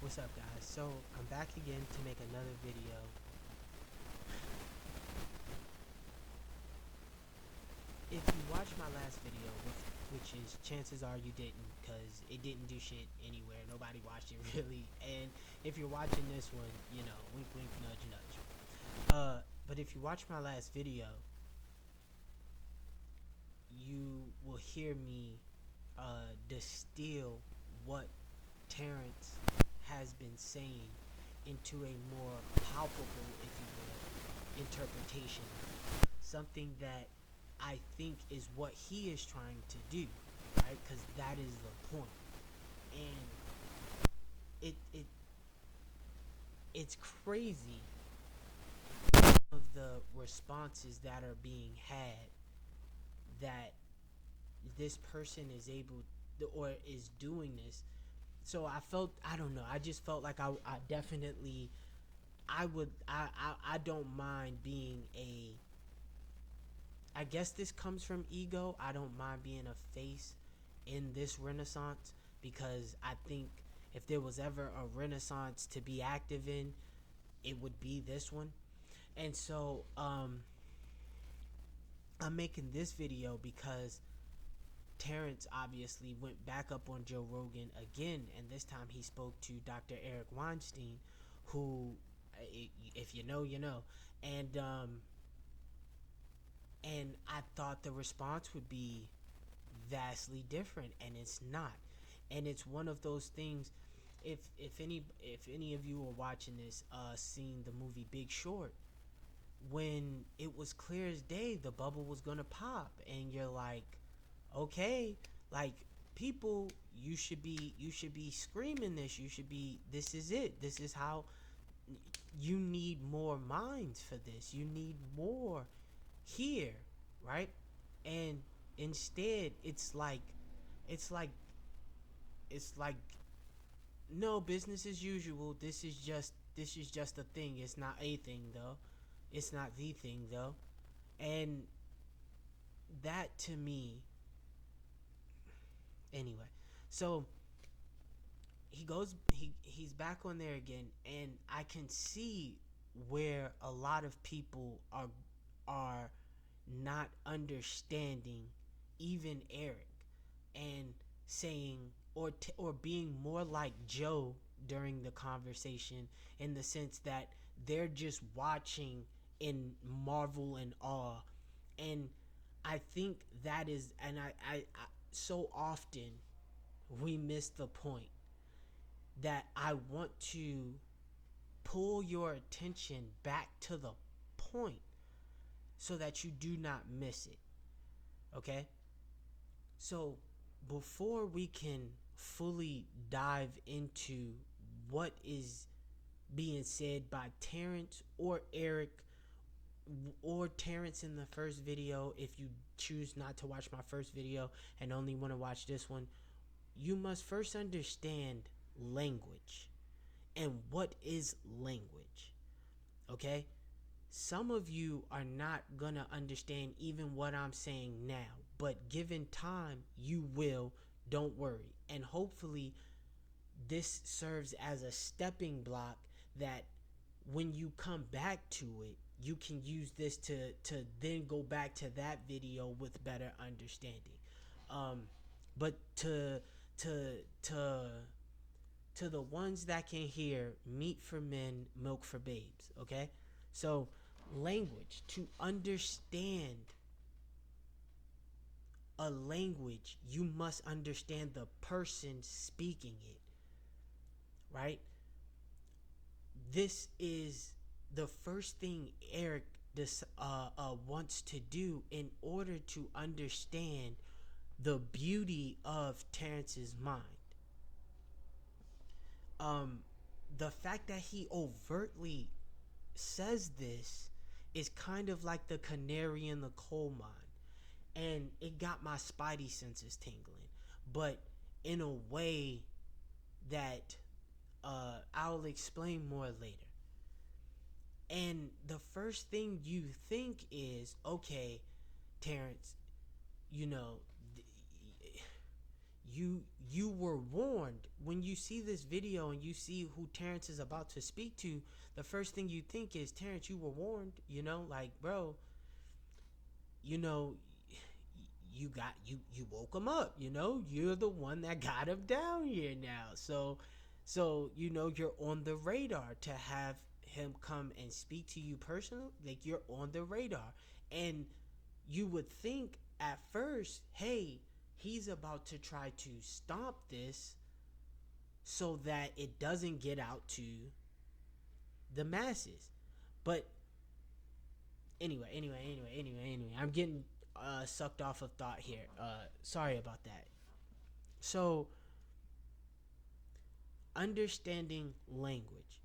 What's up, guys? So I'm back again to make another video. If you watched my last video, which is chances are you didn't, because it didn't do shit anywhere. Nobody watched it really. And if you're watching this one, wink, wink, nudge, nudge. But if you watch my last video, you will hear me distill what Terrence has been saying into a more palpable, if you will, interpretation. Something that I think is what he is trying to do, right? Because that is the point. And it's crazy of the responses that are being had that this person is able or is doing this. So I don't know, I just felt like I definitely I don't mind being I guess this comes from ego. I don't mind being a face in this renaissance, because I think if there was ever a renaissance to be active in, it would be this one. And so I'm making this video because Terrence obviously went back up on Joe Rogan again, and this time he spoke to Dr. Eric Weinstein, who, if you know, you know. And I thought the response would be vastly different, and it's not. And it's one of those things. If any of you are watching this, seen the movie Big Short, when it was clear as day the bubble was gonna pop, and you're like, okay, like, people, you should be screaming this. You should be. This is it. This is how. You need more minds for this. You need more here, right? And instead, it's like it's like no, business as usual. This is just a thing. It's not a thing though. It's not the thing though. And that, to me, anyway. So he's back on there again, and I can see where a lot of people are not understanding even Eric, and saying, or being more like Joe during the conversation, in the sense that they're just watching in marvel and awe. And I think that is, and I so often we miss the point, that I want to pull your attention back to the point so that you do not miss it. Okay? So before we can fully dive into what is being said by Terrence or Eric, or Terrence in the first video, if you choose not to watch my first video and only want to watch this one, you must first understand language. And what is language? Okay? Some of you are not gonna understand even what I'm saying now, but given time, you will. Don't worry. And hopefully, this serves as a stepping block, that when you come back to it, you can use this to then go back to that video with better understanding. But to the ones that can hear, meat for men, milk for babes. Okay, so language, to understand a language, you must understand the person speaking it, right? This is the first thing Eric wants to do in order to understand the beauty of Terrence's mind. The fact that he overtly says this is kind of like the canary in the coal mine, and it got my spidey senses tingling, but in a way that I'll explain more later. And the first thing you think is, okay, Terrence, you know, you you were warned. When you see this video and you see who Terrence is about to speak to, the first thing you think is, Terrence, you were warned. Like, bro, you know you woke him up. You're the one that got him down here now. So you're on the radar to have him come and speak to you personally. Like, you're on the radar. And you would think at first, hey, he's about to try to stomp this so that it doesn't get out to the masses. But anyway, I'm getting sucked off of thought here. Sorry about that. So, understanding language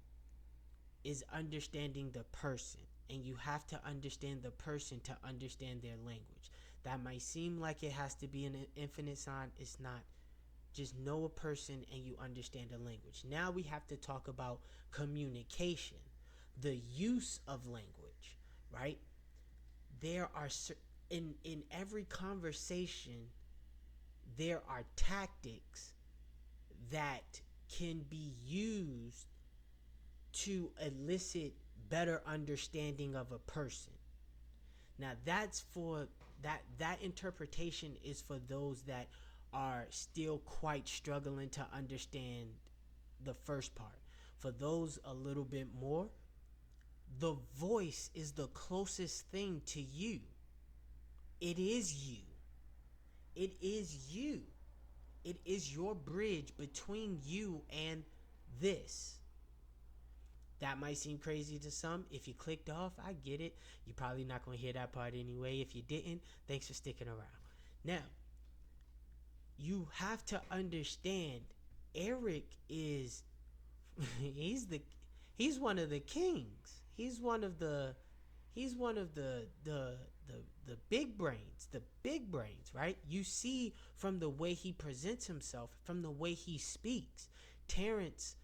is understanding the person, and you have to understand the person to understand their language. That might seem like it has to be an infinite sign. It's not. Just know a person and you understand the language. Now we have to talk about communication, the use of language, right? There are in every conversation, there are tactics that can be used to elicit better understanding of a person. Now that's for that interpretation is for those that are still quite struggling to understand the first part. For those a little bit more, the voice is the closest thing to you. It is you. It is you. It is your bridge between you and this. That might seem crazy to some. If you clicked off, I get it. You're probably not going to hear that part anyway. If you didn't, thanks for sticking around. Now, you have to understand, Eric is he's the he's one of the kings. He's one of the big brains, right? You see from the way he presents himself, from the way he speaks. Terrence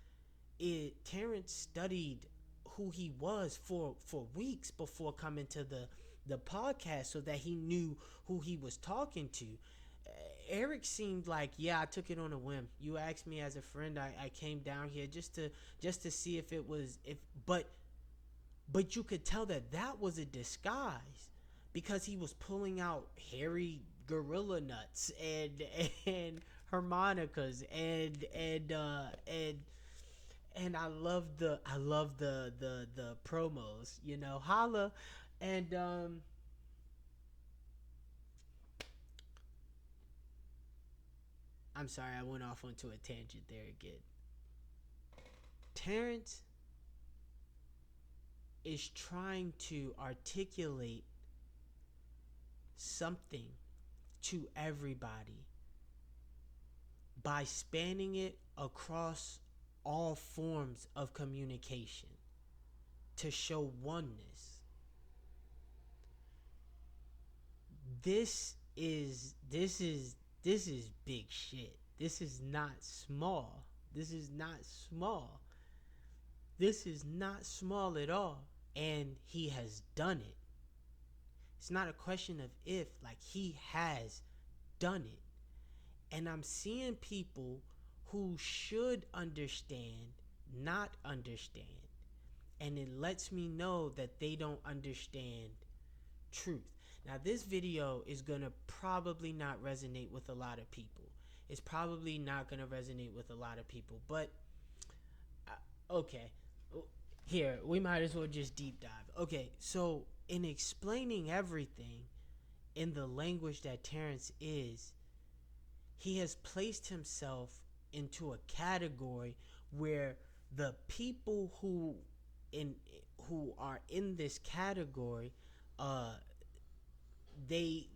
studied who he was for weeks before coming to the podcast, so that he knew who he was talking to. Eric seemed like, yeah, I took it on a whim. You asked me as a friend. I came down here just to see if it was but you could tell that was a disguise, because he was pulling out hairy gorilla nuts and harmonicas and I love the promos, holla. And I'm sorry, I went off onto a tangent there again. Terrence is trying to articulate something to everybody by spanning it across all forms of communication to show oneness. This is big shit. This is not small. This is not small. This is not small at all. And he has done it. It's not a question of if, like, he has done it. And I'm seeing people who should understand not understand. And it lets me know that they don't understand truth. Now, this video is going to probably not resonate with a lot of people. It's probably not going to resonate with a lot of people. But, okay. Here, we might as well just deep dive. Okay, so in explaining everything in the language that Terrence is, he has placed himself into a category where the people who are in this category, they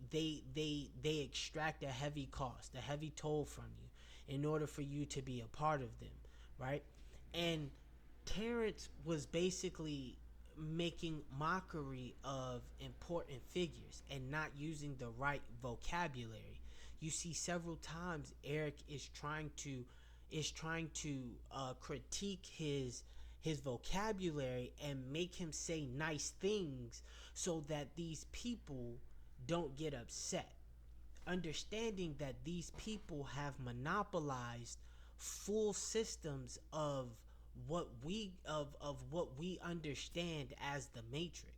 extract a heavy cost, a heavy toll from you in order for you to be a part of them, right? And Terrence was basically making mockery of important figures and not using the right vocabulary. You see several times Eric is trying to critique his vocabulary and make him say nice things so that these people don't get upset. understanding that these people have monopolized full systems of what we understand as the matrix,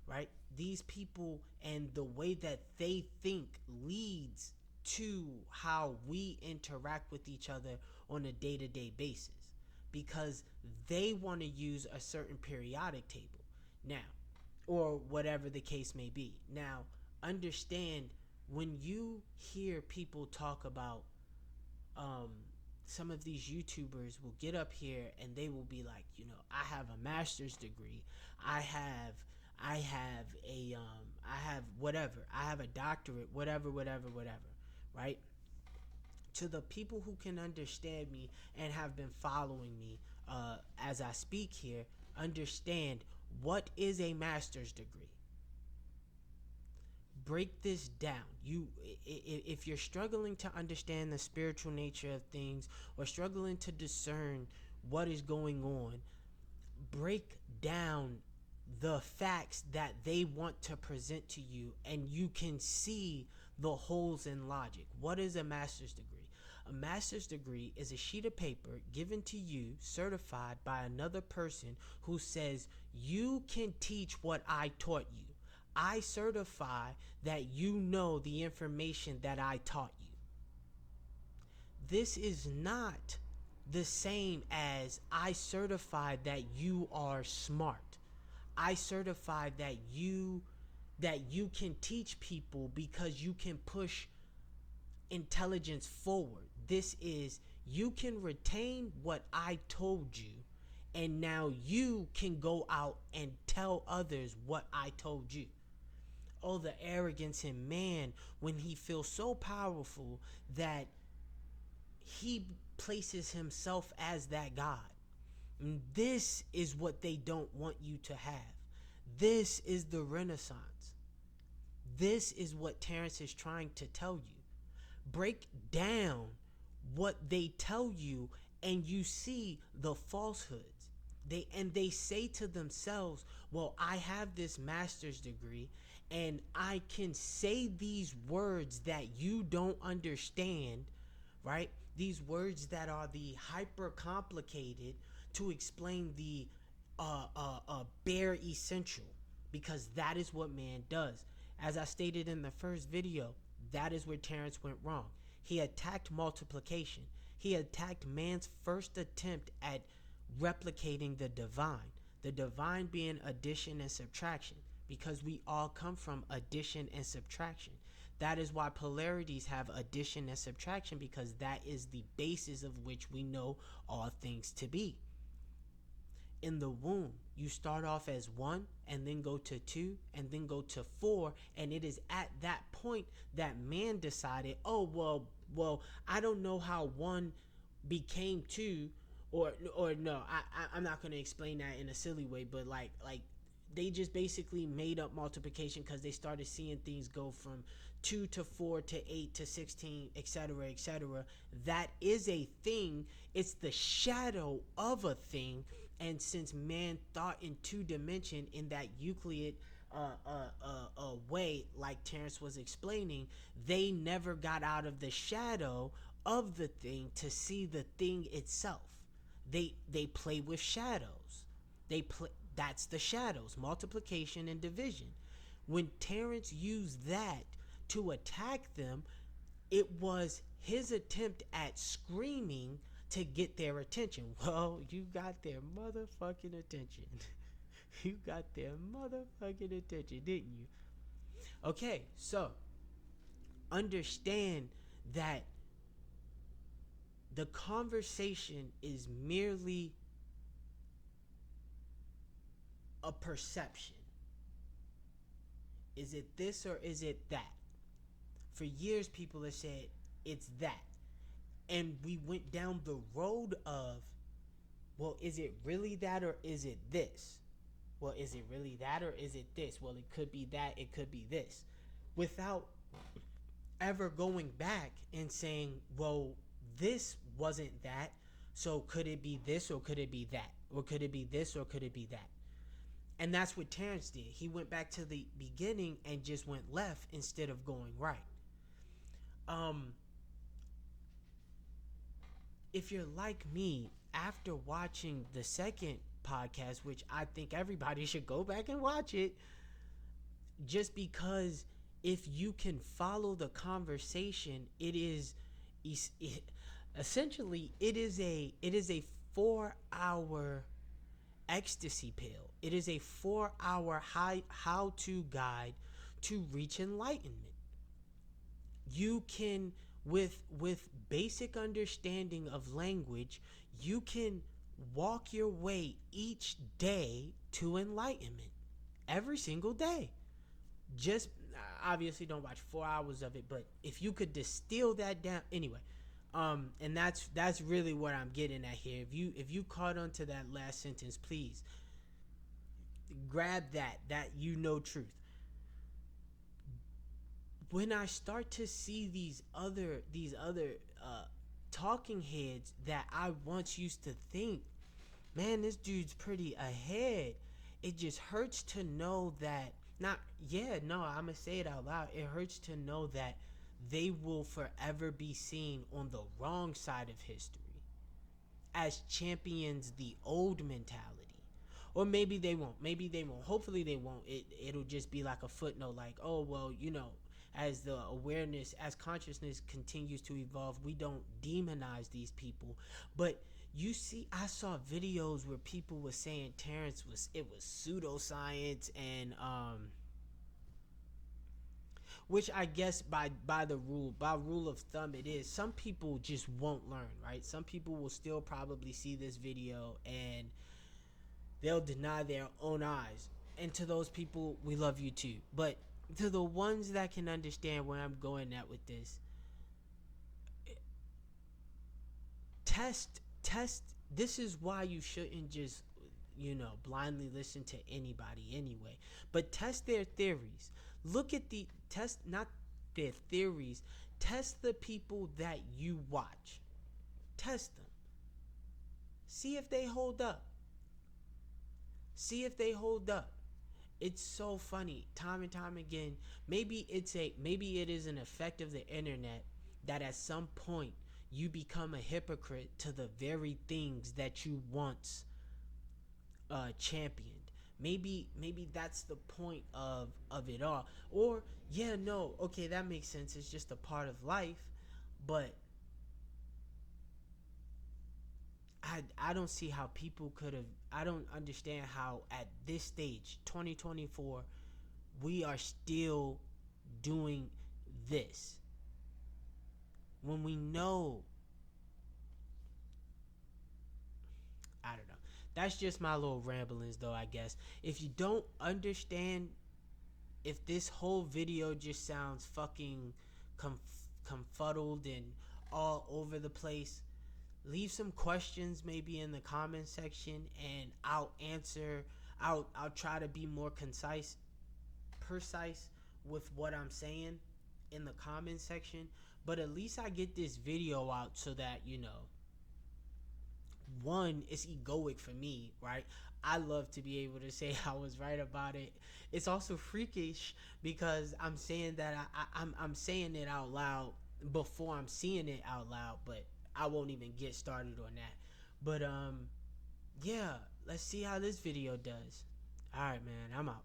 right? These people and the way that they think leads to how we interact with each other on a day-to-day basis, because they want to use a certain periodic table now, or whatever the case may be. Now, understand, when you hear people talk about, um, some of these YouTubers will get up here and they will be like, I have a master's degree, I have whatever, I have a doctorate, whatever, right? To the people who can understand me and have been following me, as I speak here, understand what is a master's degree. Break this down. If you're struggling to understand the spiritual nature of things, or struggling to discern what is going on, break down the facts that they want to present to you, and you can see the holes in logic. What is a master's degree? A master's degree is a sheet of paper given to you, certified by another person, who says, you can teach what I taught you. I certify that you know the information that I taught you. This is not the same as I certify that you are smart. I certify that you can teach people because you can push intelligence forward. This is, you can retain what I told you, and now you can go out and tell others what I told you. Oh, the arrogance in man when he feels so powerful that he places himself as that God. And this is what they don't want you to have. This is the Renaissance. This is what Terrence is trying to tell you. Break down what they tell you, and you see the falsehoods. They say to themselves, well, I have this master's degree and I can say these words that you don't understand, right? These words that are the hyper complicated to explain the bare essential, because that is what man does. As I stated in the first video, that is where Terrence went wrong. He attacked multiplication. He attacked man's first attempt at replicating the divine being addition and subtraction, because we all come from addition and subtraction. That is why polarities have addition and subtraction, because that is the basis of which we know all things to be. In the womb, you start off as 1 and then go to 2 and then go to 4, and it is at that point that man decided, oh, well, I don't know how 1 became 2, or no, I'm not going to explain that in a silly way, but like they just basically made up multiplication because they started seeing things go from 2 to 4 to 8 to 16, etc., etc. That is a thing. It's the shadow of a thing. And since man thought in 2 dimension, in that Euclid way, like Terrence was explaining, they never got out of the shadow of the thing to see the thing itself. They play with shadows. That's the shadows, multiplication and division. When Terrence used that to attack them, it was his attempt at screaming to get their attention. Well, you got their motherfucking attention. You got their motherfucking attention, didn't you? Okay, so understand that the conversation is merely a perception. Is it this or is it that? For years, people have said it's that. And we went down the road of, well, is it really that or is it this? Well, is it really that or is it this? Well, it could be that, it could be this. Without ever going back and saying, well, this wasn't that, so could it be this or could it be that? Or could it be this or could it be that? And that's what Terrence did. He went back to the beginning and just went left instead of going right. um if you're like me, after watching the second podcast, which I think everybody should go back and watch it, just because if you can follow the conversation, it, essentially it is a 4 hour ecstasy pill. It is a 4 hour how to guide to reach enlightenment. You can, with basic understanding of language, you can walk your way each day to enlightenment, every single day. Just obviously don't watch 4 hours of it, but if you could distill that down anyway. And that's really what I'm getting at here. If you caught on to that last sentence, please grab that truth. When I start to see these other talking heads that I once used to think, man, this dude's pretty ahead, it just hurts to know that, not, yeah, no, I'm gonna say it out loud, it hurts to know that they will forever be seen on the wrong side of history as champions the old mentality. Or maybe they won't, hopefully they won't. It'll just be like a footnote, like, oh well, as the awareness, as consciousness continues to evolve, we don't demonize these people. But you see, I saw videos where people were saying Terrence was pseudoscience, and which I guess by rule of thumb, it is. Some people just won't learn, right? Some people will still probably see this video and they'll deny their own eyes. And to those people, we love you too. But to the ones that can understand where I'm going at with this, test. This is why you shouldn't just blindly listen to anybody anyway. But test their theories. Look at the test, not their theories. Test the people that you watch. Test them. See if they hold up. See if they hold up. It's so funny, time and time again. Maybe it is an effect of the internet that at some point you become a hypocrite to the very things that you once championed. Maybe that's the point of it all. Or, yeah, no, okay, that makes sense. It's just a part of life. But I don't see how people could have. I don't understand how at this stage, 2024, we are still doing this when we know. I don't know. That's just my little ramblings, though, I guess. If you don't understand, if this whole video just sounds fucking confuddled and all over the place, leave some questions maybe in the comment section, and I'll answer. I'll try to be more precise with what I'm saying in the comment section. But at least I get this video out so that one, it's egoic for me, right? I love to be able to say I was right about it. It's also freakish because I'm saying that I'm saying it out loud before I'm seeing it out loud, but I won't even get started on that. But yeah, let's see how this video does. All right, man, I'm out.